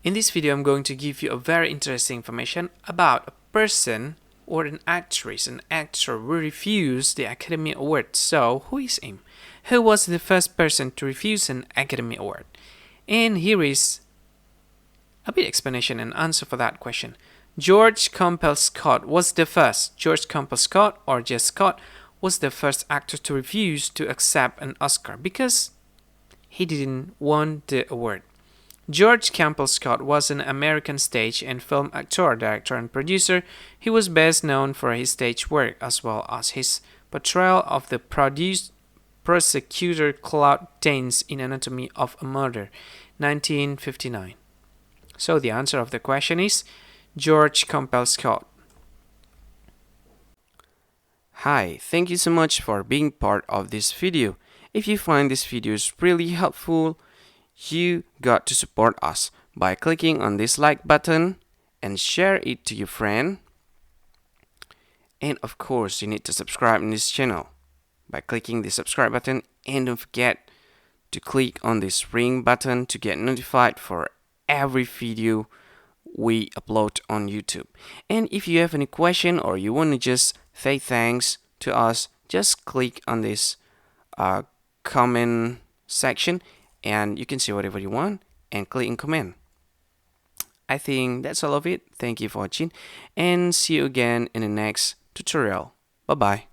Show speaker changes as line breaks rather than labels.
In this video, I'm going to give you a very interesting information about a person or an actress, an actor who refused the Academy Award. So, who is him? Who was the first person to refuse an Academy Award? And here is a bit explanation and answer for that question. George Campbell Scott was the first. George Campbell Scott, or just Scott, was the first actor to refuse to accept an Oscar because he didn't want the award. George Campbell Scott was an American stage and film actor, director, and producer. He was best known for his stage work as well as his portrayal of the prosecutor Claude Danes in Anatomy of a Murder, 1959. So the answer of the question is George Campbell Scott. Hi, thank you so much for being part of this video. If you find this video is really helpful, you got to support us by clicking on this like button and share it to your friend. And of course, you need to subscribe in this channel by clicking the subscribe button, and don't forget to click on this ring button to get notified for every video we upload on YouTube. And if you have any question or you want to just say thanks to us, just click on this comment section and you can see whatever you want and click in comment. I think that's all of it. Thank you for watching and see you again in the next tutorial. Bye bye.